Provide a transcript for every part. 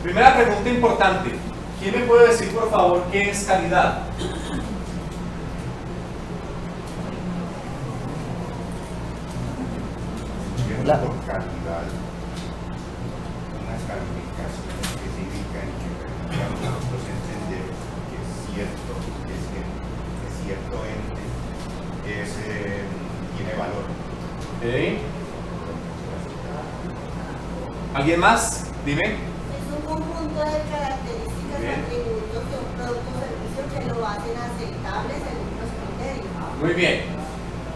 Primera pregunta importante. ¿Quién me puede decir, por favor, qué es calidad? Por calidad, una calificación específica en que permite a nosotros entender que cierto ente tiene valor. Okay. ¿Alguien más? Dime. Es un conjunto de características y atributos de un producto o servicio que lo hacen aceptable según los criterios. Muy bien.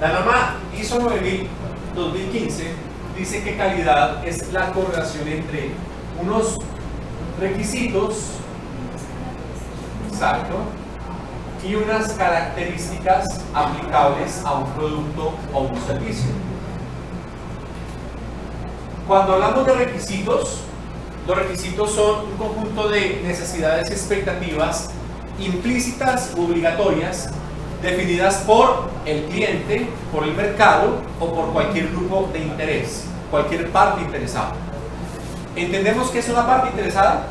La norma ISO 9000 2015 dice que calidad es la correlación entre unos requisitos, exacto, y unas características aplicables a un producto o un servicio. Cuando hablamos de requisitos, los requisitos son un conjunto de necesidades y expectativas implícitas u obligatorias definidas por el cliente, por el mercado o por cualquier grupo de interés, cualquier parte interesada. ¿Entendemos qué es una parte interesada?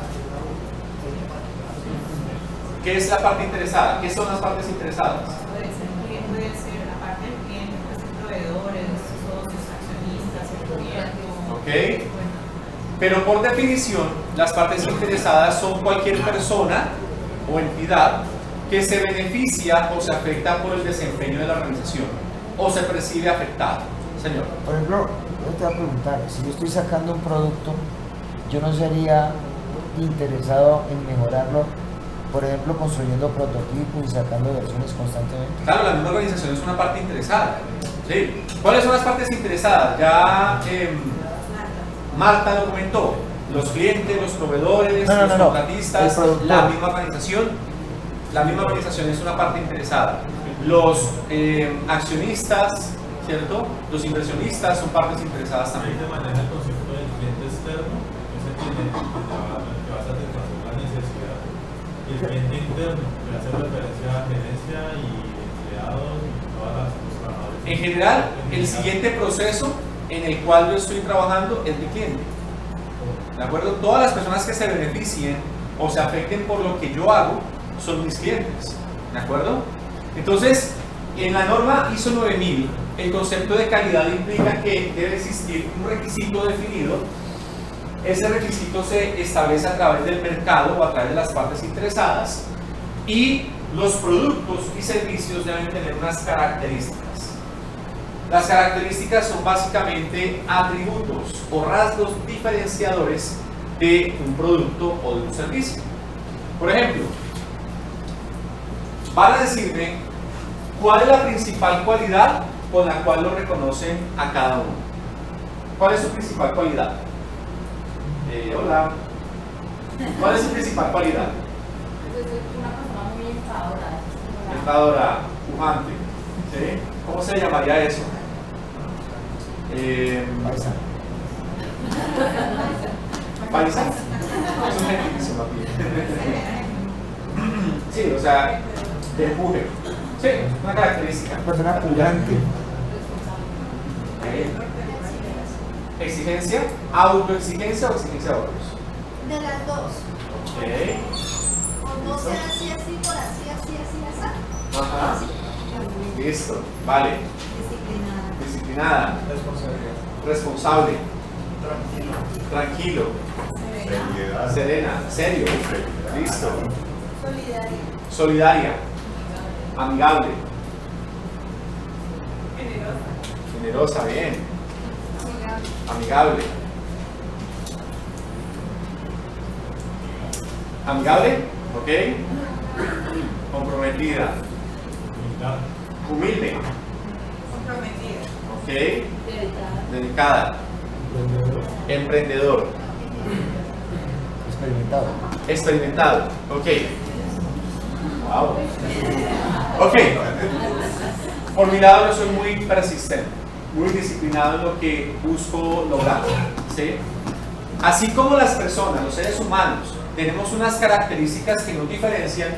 ¿Qué es la parte interesada? ¿Qué son las partes interesadas? Puede ser la parte del cliente, puede ser proveedores, socios, accionistas, el gobierno. Ok. Pero por definición, las partes interesadas son cualquier persona o entidad que se beneficia o se afecta por el desempeño de la organización o se percibe afectado. Señor. Por ejemplo, yo te voy a preguntar, si yo estoy sacando un producto, yo no sería interesado en mejorarlo, por ejemplo, construyendo prototipos y sacando versiones constantemente. Claro, la misma organización es una parte interesada. ¿Sí? ¿Cuáles son las partes interesadas? Ya Marta lo comentó. Los clientes, los proveedores, los contratistas, la misma organización. La misma organización es una parte interesada. Los accionistas, ¿cierto? Los inversionistas son partes interesadas también. Ahí se maneja el concepto del cliente externo, que es el cliente que va a satisfacer la necesidad. Y el cliente interno, que hace referencia a gerencia y empleados y todas las trabajadores. En general, el siguiente proceso en el cual yo estoy trabajando es mi cliente. ¿De acuerdo? Todas las personas que se beneficien o se afecten por lo que yo hago son mis clientes. ¿De acuerdo? Entonces, en la norma ISO 9000, el concepto de calidad implica que debe existir un requisito definido. Ese requisito se establece a través del mercado o a través de las partes interesadas y los productos y servicios deben tener unas características. Las características son básicamente atributos o rasgos diferenciadores de un producto o de un servicio. Por ejemplo, van a decirme cuál es la principal cualidad con la cual lo reconocen a cada uno. ¿Cuál es su principal cualidad? Hola. ¿Cuál es su principal cualidad? Una persona muy enfadora. Enfadora, pujante. ¿Sí? ¿Cómo se llamaría eso? Paisa. ¿Paisa? Es un gentilicio más bien. Sí, o sea, de empuje. Sí, una característica. Una persona pujante. Exigencia, autoexigencia o exigencia de otros. De las dos. Ok. O no ser así, así, por así, así. Ajá. Listo, vale. Disciplinada. Responsable. Tranquilo. Seriedad. Serena. Serio. Listo. Solidaria. Solidaria. Amigable. Generosa, bien. Amigable. Amigable, ok. Comprometida. Humilde. Comprometida. Ok. Dedicada. Emprendedor. Experimentado. Experimentado. Ok. Wow. Ok. Por mi lado, yo soy muy persistente, muy disciplinado en lo que busco lograr. ¿Sí? Así como las personas, los seres humanos, tenemos unas características que nos diferencian,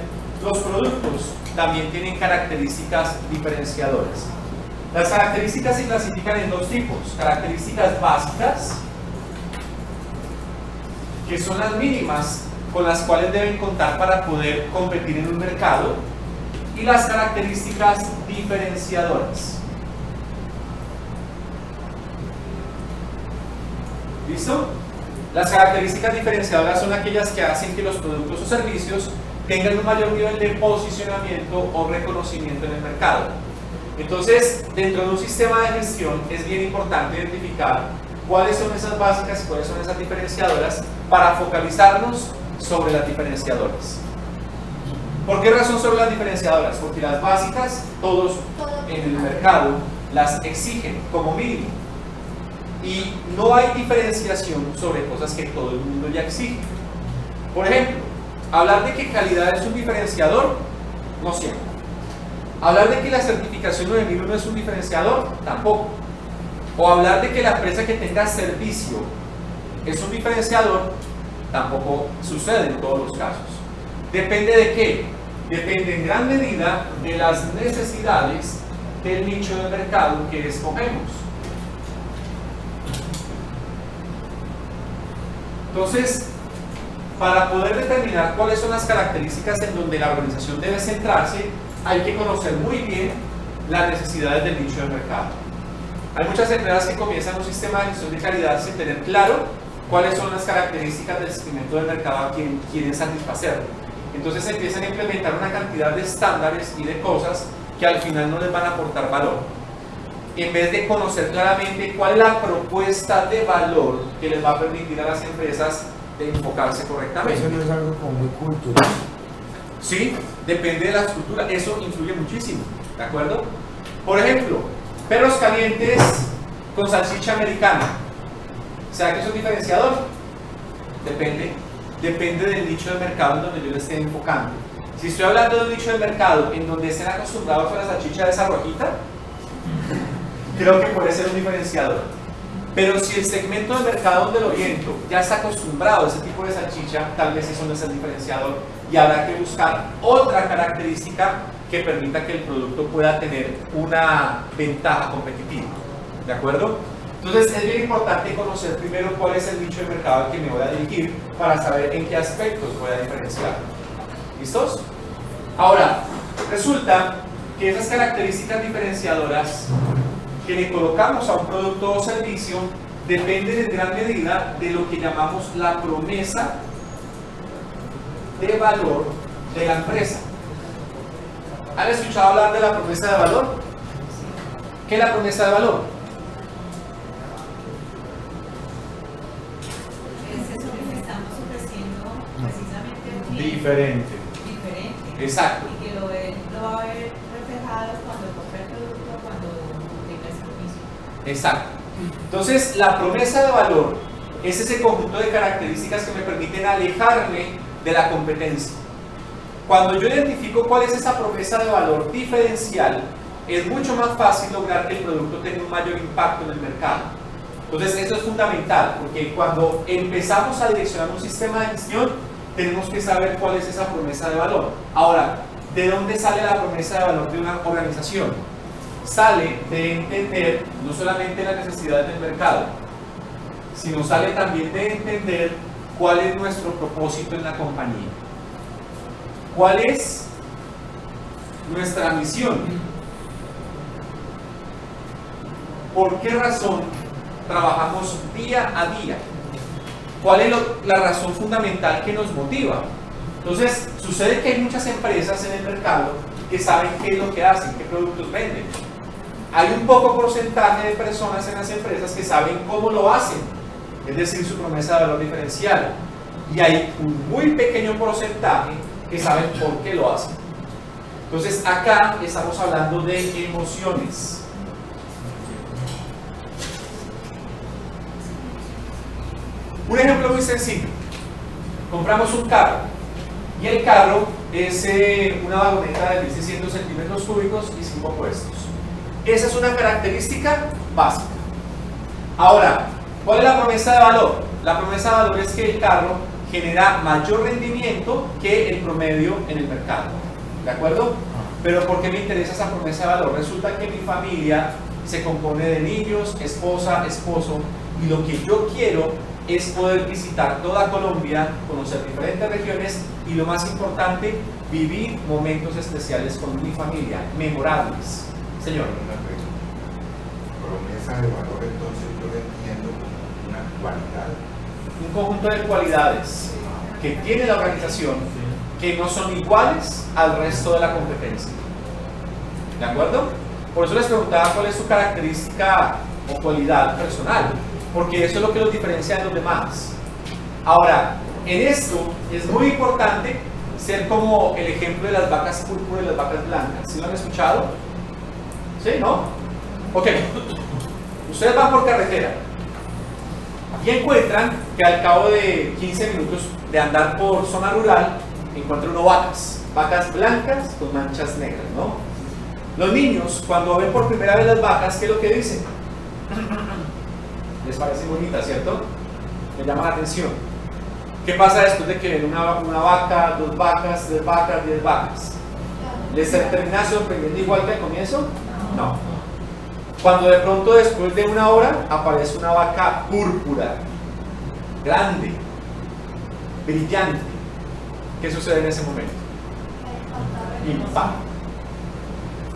los productos también tienen características diferenciadoras. Las características se clasifican en dos tipos: características básicas que son las mínimas con las cuales deben contar para poder competir en un mercado, y las características diferenciadoras. ¿Listo? Las características diferenciadoras son aquellas que hacen que los productos o servicios tengan un mayor nivel de posicionamiento o reconocimiento en el mercado. Entonces, dentro de un sistema de gestión es bien importante identificar cuáles son esas básicas y cuáles son esas diferenciadoras para focalizarnos sobre las diferenciadoras. ¿Por qué razón sobre las diferenciadoras? Porque las básicas, todos en el mercado las exigen como mínimo. Y no hay diferenciación sobre cosas que todo el mundo ya exige. Por ejemplo, hablar de que calidad es un diferenciador, no siempre. Hablar de que la certificación 9001 es un diferenciador, tampoco. O hablar de que la empresa que tenga servicio es un diferenciador, tampoco sucede en todos los casos. ¿Depende de qué? Depende en gran medida de las necesidades del nicho de mercado que escogemos. Entonces, para poder determinar cuáles son las características en donde la organización debe centrarse, hay que conocer muy bien las necesidades del nicho de mercado. Hay muchas empresas que comienzan un sistema de gestión de calidad sin tener claro cuáles son las características del segmento del mercado a quien quieren satisfacer. Entonces empiezan a implementar una cantidad de estándares y de cosas que al final no les van a aportar valor, en vez de conocer claramente cuál es la propuesta de valor que les va a permitir a las empresas de enfocarse correctamente. Eso no es algo como muy cultural. Sí, depende de la estructura, eso influye muchísimo, ¿de acuerdo? Por ejemplo, perros calientes con salchicha americana. ¿Será que es un diferenciador? Depende del nicho de mercado en donde yo le esté enfocando. Si estoy hablando de un nicho de mercado en donde estén acostumbrados a la salchicha de esa rojita, creo que puede ser un diferenciador. Pero si el segmento de mercado donde lo oriento ya está acostumbrado a ese tipo de salchicha, tal vez eso no es el diferenciador y habrá que buscar otra característica que permita que el producto pueda tener una ventaja competitiva. ¿De acuerdo? Entonces es bien importante conocer primero cuál es el nicho de mercado al que me voy a dirigir para saber en qué aspectos voy a diferenciar. ¿Listos? Ahora, resulta que esas características diferenciadoras que le colocamos a un producto o servicio dependen en gran medida de lo que llamamos la promesa de valor de la empresa. ¿Han escuchado hablar de la promesa de valor? ¿Qué es la promesa de valor? Es eso que estamos ofreciendo precisamente Diferente. Exacto. Y que lo va a ver reflejado cuando compre el producto, cuando tenga el servicio. Exacto. Entonces, la promesa de valor es ese conjunto de características que me permiten alejarme de la competencia. Cuando yo identifico cuál es esa promesa de valor diferencial, es mucho más fácil lograr que el producto tenga un mayor impacto en el mercado. Entonces, eso es fundamental, porque cuando empezamos a direccionar un sistema de gestión, tenemos que saber cuál es esa promesa de valor. Ahora, ¿de dónde sale la promesa de valor de una organización? Sale de entender no solamente las necesidades del mercado, sino sale también de entender cuál es nuestro propósito en la compañía. ¿Cuál es nuestra misión? ¿Por qué razón trabajamos día a día? ¿Cuál es la razón fundamental que nos motiva? Entonces, sucede que hay muchas empresas en el mercado que saben qué es lo que hacen, qué productos venden. Hay un poco porcentaje de personas en las empresas que saben cómo lo hacen, es decir, su promesa de valor diferencial. Y hay un muy pequeño porcentaje que saben por qué lo hacen. Entonces, acá estamos hablando de emociones. Un ejemplo muy sencillo. Compramos un carro y el carro es una vagoneta de 1.600 centímetros cúbicos y 5 puestos. Esa es una característica básica. Ahora, ¿cuál es la promesa de valor? La promesa de valor es que el carro genera mayor rendimiento que el promedio en el mercado. ¿De acuerdo? Pero ¿por qué me interesa esa promesa de valor? Resulta que mi familia se compone de niños, esposa, esposo, y lo que yo quiero es poder visitar toda Colombia, conocer diferentes regiones y lo más importante, vivir momentos especiales con mi familia, memorables. Señor. Promesa de valor, entonces yo lo entiendo como una cualidad. Un conjunto de cualidades que tiene la organización que no son iguales al resto de la competencia. ¿De acuerdo? Por eso les preguntaba cuál es su característica o cualidad personal, porque eso es lo que los diferencia de los demás. Ahora, en esto es muy importante ser como el ejemplo de las vacas púrpuras y las vacas blancas. ¿Sí lo han escuchado? ¿Sí? ¿No? Ok. Ustedes van por carretera y encuentran que al cabo de 15 minutos de andar por zona rural, encuentran uno vacas blancas con manchas negras, ¿no? Los niños, cuando ven por primera vez las vacas, ¿qué es lo que dicen? Les parece bonita, ¿cierto? Les llama la atención. ¿Qué pasa después de que ven una vaca, 2 vacas, 3 vacas, 10 vacas? ¿Les termina sorprendiendo igual que al comienzo? No. Cuando de pronto después de una hora aparece una vaca púrpura, grande, brillante, ¿qué sucede en ese momento? Impacto.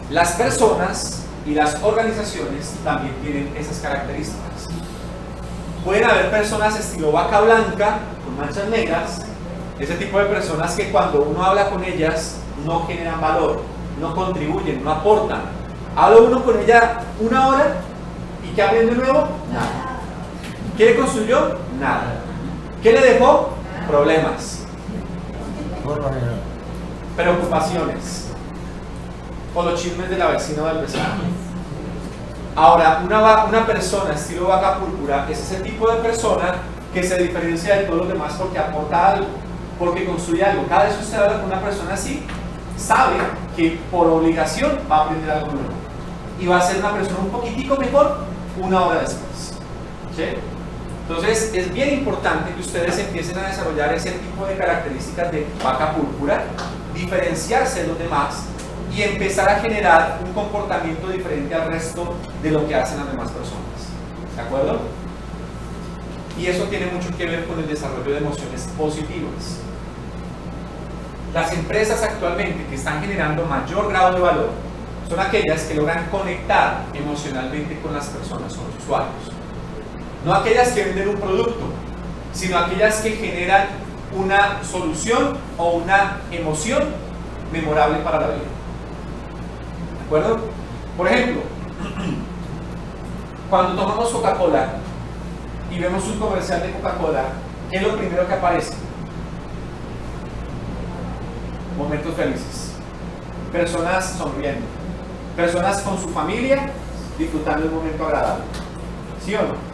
Las personas y las organizaciones también tienen esas características. Pueden haber personas estilo vaca blanca con manchas negras, ese tipo de personas que cuando uno habla con ellas no generan valor, no contribuyen, no aportan. Habla uno con ella una hora y ¿qué aprende nuevo? Nada. ¿Qué le construyó? Nada. ¿Qué le dejó? Problemas. Preocupaciones. O los chismes de la vecina o del vecino. Ahora, una persona estilo vaca púrpura es ese tipo de persona que se diferencia de todos los demás porque aporta algo, porque construye algo. Cada vez que usted habla con una persona así, sabe que por obligación va a aprender algo nuevo y va a ser una persona un poquitico mejor una hora después. ¿Sí? Entonces es bien importante que ustedes empiecen a desarrollar ese tipo de características de vaca púrpura, diferenciarse de los demás y empezar a generar un comportamiento diferente al resto de lo que hacen las demás personas. ¿De acuerdo? Y eso tiene mucho que ver con el desarrollo de emociones positivas. Las empresas actualmente que están generando mayor grado de valor son aquellas que logran conectar emocionalmente con las personas, con los usuarios. No aquellas que venden un producto, sino aquellas que generan una solución o una emoción memorable para la vida. ¿De acuerdo? Por ejemplo, cuando tomamos Coca-Cola y vemos un comercial de Coca-Cola, ¿qué es lo primero que aparece? Momentos felices, personas sonriendo, personas con su familia disfrutando de un momento agradable. ¿Sí o no?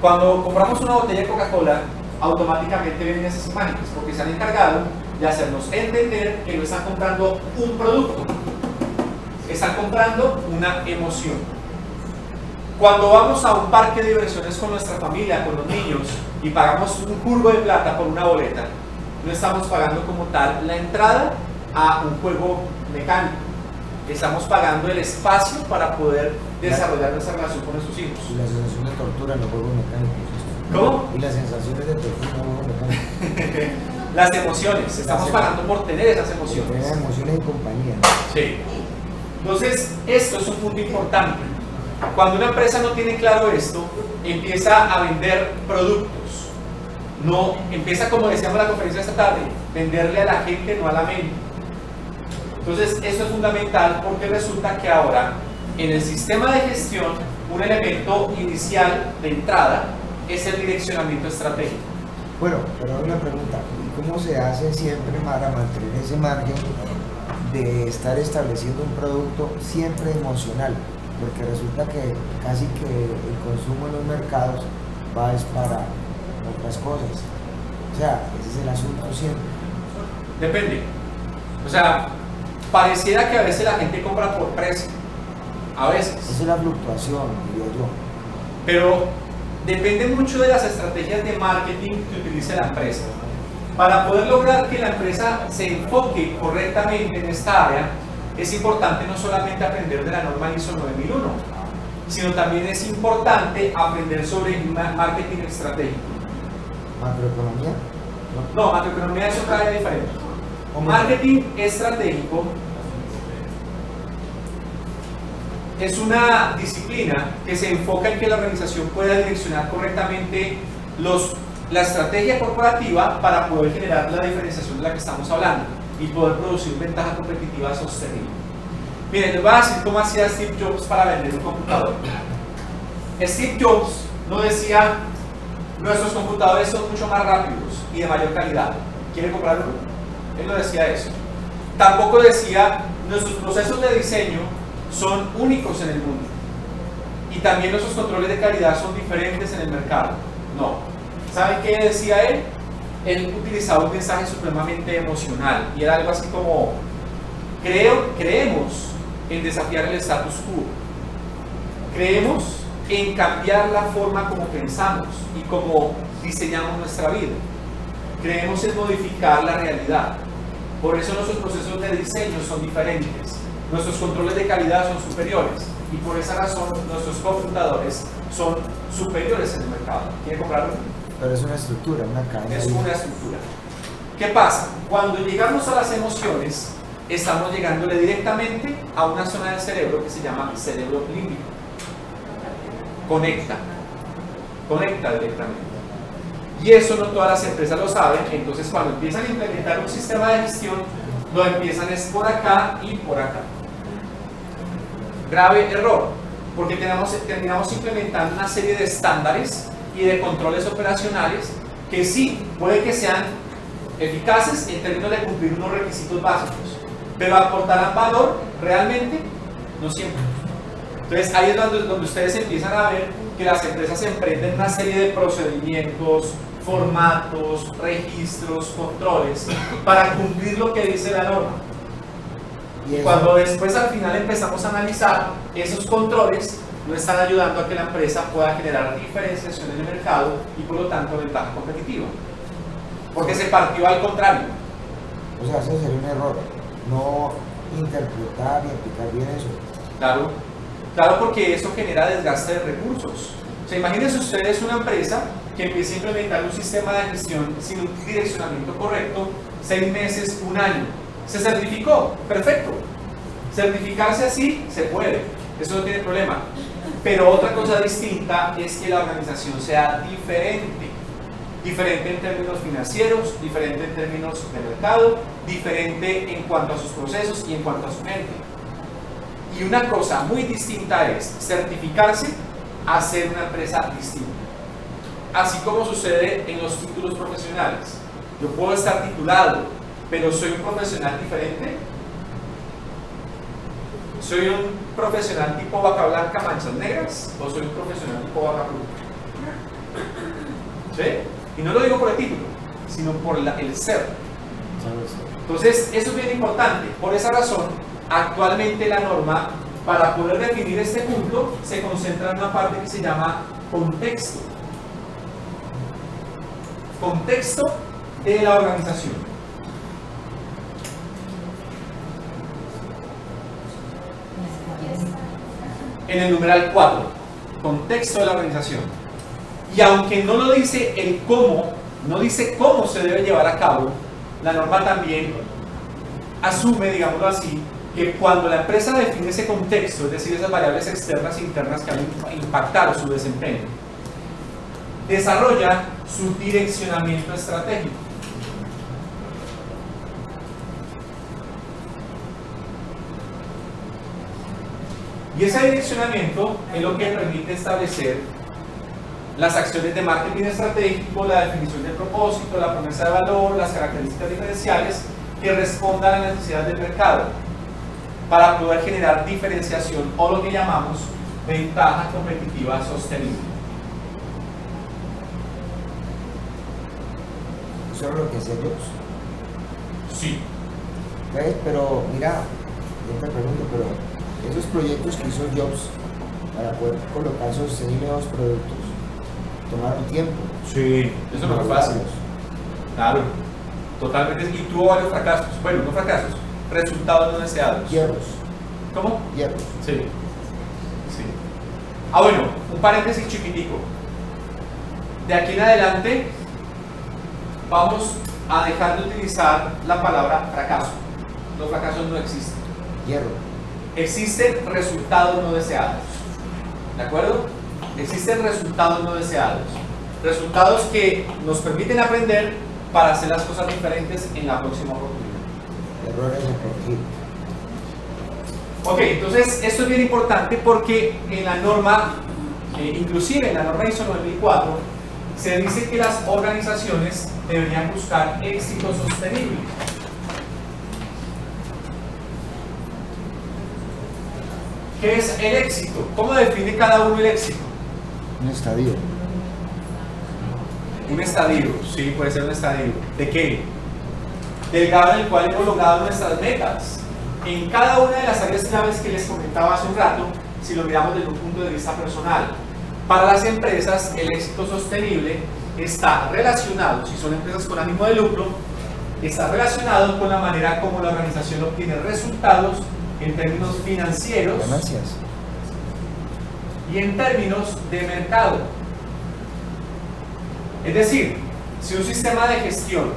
Cuando compramos una botella de Coca-Cola, automáticamente vienen esas imágenes porque se han encargado de hacernos entender que no están comprando un producto, están comprando una emoción. Cuando vamos a un parque de diversiones con nuestra familia, con los niños, y pagamos un curvo de plata por una boleta, no estamos pagando como tal la entrada a un juego mecánico. Estamos pagando el espacio para poder desarrollar nuestra relación con nuestros hijos. Y la sensación de tortura en los juegos mecánicos. ¿Cómo? Y las sensaciones de tortura en los juegos mecánicos. Las emociones, estamos pagando por tener esas emociones. Tener emociones en compañía. Sí. Entonces, esto es un punto importante. Cuando una empresa no tiene claro esto, empieza a vender productos. No, empieza, como decíamos en la conferencia esta tarde, venderle a la gente, no a la mente. Entonces, eso es fundamental porque resulta que ahora, en el sistema de gestión, un elemento inicial de entrada es el direccionamiento estratégico. Bueno, pero una pregunta, ¿cómo se hace siempre para mantener ese margen de estar estableciendo un producto siempre emocional? Porque resulta que casi que el consumo en los mercados va es para otras cosas. O sea, ese es el asunto siempre. Depende. O sea, pareciera que a veces la gente compra por precio. A veces. Esa es la fluctuación, digo yo. Pero depende mucho de las estrategias de marketing que utilice la empresa. Para poder lograr que la empresa se enfoque correctamente en esta área, es importante no solamente aprender de la norma ISO 9001, sino también es importante aprender sobre marketing estratégico. macroeconomía. No, macroeconomía eso cae diferente. Marketing estratégico es una disciplina que se enfoca en que la organización pueda direccionar correctamente la estrategia corporativa para poder generar la diferenciación de la que estamos hablando y poder producir ventaja competitiva sostenible. Miren, les voy a decir cómo hacía Steve Jobs para vender un computador. Steve Jobs no decía, nuestros computadores son mucho más rápidos y de mayor calidad, ¿quiere comprar uno? Él no decía eso. Tampoco decía, nuestros procesos de diseño son únicos en el mundo y también nuestros controles de calidad son diferentes en el mercado. No. ¿Saben qué decía él? Él utilizaba un mensaje supremamente emocional y era algo así como, creemos en desafiar el status quo, creemos en cambiar la forma como pensamos y como diseñamos nuestra vida, creemos en modificar la realidad. Por eso nuestros procesos de diseño son diferentes, nuestros controles de calidad son superiores y por esa razón nuestros computadores son superiores en el mercado. ¿Quiere comprarlo? Pero es una estructura, una cadena. Es una estructura. ¿Qué pasa? Cuando llegamos a las emociones, estamos llegándole directamente a una zona del cerebro que se llama cerebro límbico. Conecta directamente. Y eso no todas las empresas lo saben, entonces cuando empiezan a implementar un sistema de gestión, lo empiezan es por acá y por acá. Grave error, porque terminamos implementando una serie de estándares y de controles operacionales que sí, puede que sean eficaces en términos de cumplir unos requisitos básicos, pero aportarán valor realmente, no siempre. Entonces ahí es donde ustedes empiezan a ver que las empresas emprenden una serie de procedimientos, formatos, registros, controles para cumplir lo que dice la norma. Y cuando después al final empezamos a analizar esos controles, no están ayudando a que la empresa pueda generar diferenciación en el mercado y por lo tanto ventaja competitiva, porque se partió al contrario. O sea, ese sería un error, no interpretar y aplicar bien eso. Claro, porque eso genera desgaste de recursos. O sea, imagínense ustedes una empresa que empiece a implementar un sistema de gestión sin un direccionamiento correcto, 6 meses, 1 año. Se certificó, perfecto. Certificarse así se puede, eso no tiene problema. Pero otra cosa distinta es que la organización sea diferente. Diferente en términos financieros, diferente en términos de mercado, diferente en cuanto a sus procesos y en cuanto a su gente. Y una cosa muy distinta es certificarse a ser una empresa distinta. Así como sucede en los títulos profesionales. Yo puedo estar titulado, pero soy un profesional diferente. ¿Soy un profesional tipo vaca blanca, manchas negras? ¿O soy un profesional tipo vaca blanca? ¿Sí? Y no lo digo por el título, sino por el ser. Entonces, eso es bien importante. Por esa razón, actualmente la norma, para poder definir este punto, se concentra en una parte que se llama contexto. Contexto de la organización. En el numeral 4, contexto de la organización. Y aunque no lo dice el cómo, no dice cómo se debe llevar a cabo, la norma también asume, digámoslo así, que cuando la empresa define ese contexto, es decir, esas variables externas e internas que han impactado su desempeño, desarrolla su direccionamiento estratégico. Y ese direccionamiento es lo que permite establecer las acciones de marketing estratégico, la definición del propósito, la promesa de valor, las características diferenciales que respondan a las necesidades del mercado para poder generar diferenciación o lo que llamamos ventaja competitiva sostenible. ¿Eso es lo que hace Jobs? Sí. ¿Ves? Pero mira, yo te pregunto, pero esos proyectos que hizo Jobs para poder colocar sostenibles nuevos productos tomaron tiempo. Sí, eso no fue fácil. Claro, totalmente. Y tuvo varios fracasos. Bueno, no fracasos, resultados no deseados. Hierros. ¿Cómo? Hierros. Sí. Sí. Ah, bueno, un paréntesis chiquitico. De aquí en adelante, vamos a dejar de utilizar la palabra fracaso. Los fracasos no existen. Hierro. Existen resultados no deseados. ¿De acuerdo? Existen resultados no deseados. Resultados que nos permiten aprender para hacer las cosas diferentes en la próxima oportunidad. Errores de corregir. Ok, entonces esto es bien importante porque en la norma, inclusive en la norma ISO 9004, se dice que las organizaciones deberían buscar éxito sostenible. ¿Qué es el éxito? ¿Cómo define cada uno el éxito? Un estadio. Un estadio, sí, puede ser un estadio. ¿De qué? Del grado en el cual hemos logrado nuestras metas. En cada una de las áreas claves que les comentaba hace un rato, si lo miramos desde un punto de vista personal. Para las empresas, el éxito sostenible está relacionado, si son empresas con ánimo de lucro, está relacionado con la manera como la organización obtiene resultados en términos financieros Ganancias. y en términos de mercado. Es decir, si un sistema de gestión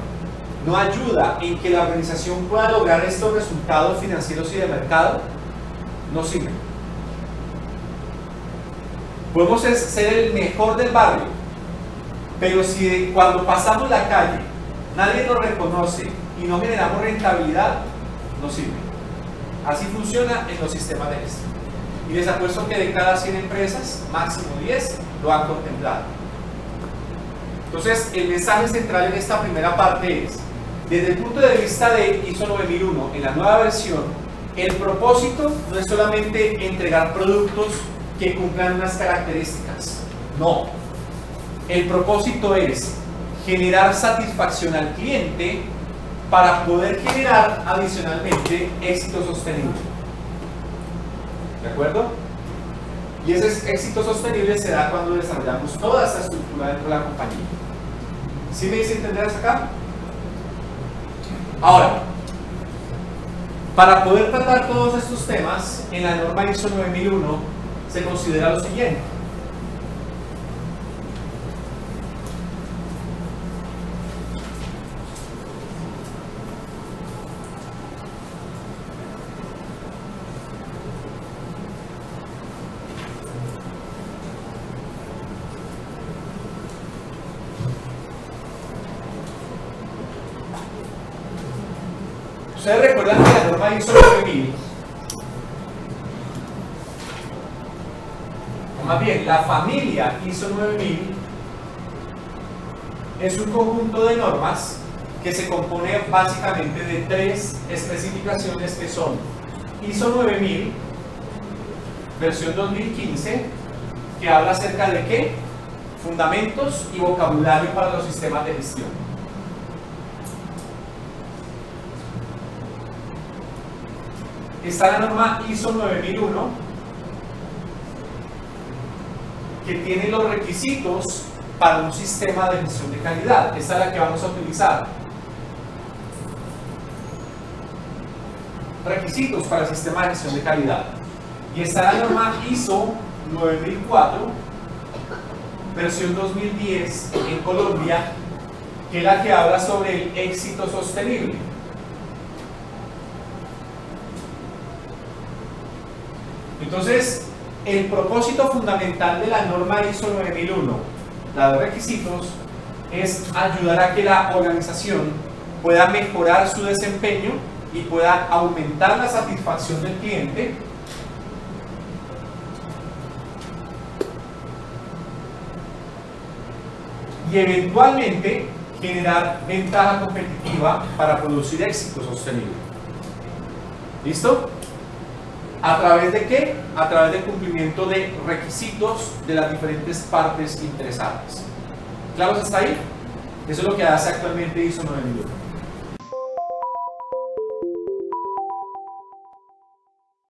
no ayuda en que la organización pueda lograr estos resultados financieros y de mercado, no sirve. Podemos ser el mejor del barrio, pero si cuando pasamos la calle nadie nos reconoce y no generamos rentabilidad, no sirve. Así funciona en los sistemas de gestión. Y les apuesto que de cada 100 empresas, máximo 10 lo han contemplado. Entonces, el mensaje central en esta primera parte es, desde el punto de vista de ISO 9001, en la nueva versión, el propósito no es solamente entregar productos que cumplan unas características. No. El propósito es generar satisfacción al cliente para poder generar adicionalmente éxito sostenible. ¿De acuerdo? Y ese éxito sostenible se da cuando desarrollamos toda esta estructura dentro de la compañía. ¿Sí me dice entender hasta acá? Ahora, para poder tratar todos estos temas, en la norma ISO 9001 se considera lo siguiente. Ustedes recuerdan que la norma ISO 9000, o más bien la familia ISO 9000, es un conjunto de normas que se compone básicamente de 3 especificaciones que son ISO 9000, versión 2015, que habla acerca de qué? Fundamentos y vocabulario para los sistemas de gestión. Está la norma ISO 9001, que tiene los requisitos para un sistema de gestión de calidad. Esta es la que vamos a utilizar. Requisitos para el sistema de gestión de calidad. Y está la norma ISO 9004, versión 2010 en Colombia, que es la que habla sobre el éxito sostenible. Entonces, el propósito fundamental de la norma ISO 9001, la de requisitos, es ayudar a que la organización pueda mejorar su desempeño y pueda aumentar la satisfacción del cliente y eventualmente generar ventaja competitiva para producir éxito sostenible. ¿Listo? ¿A través de qué? A través del cumplimiento de requisitos de las diferentes partes interesadas. ¿Claros hasta ahí? Eso es lo que hace actualmente ISO 9001.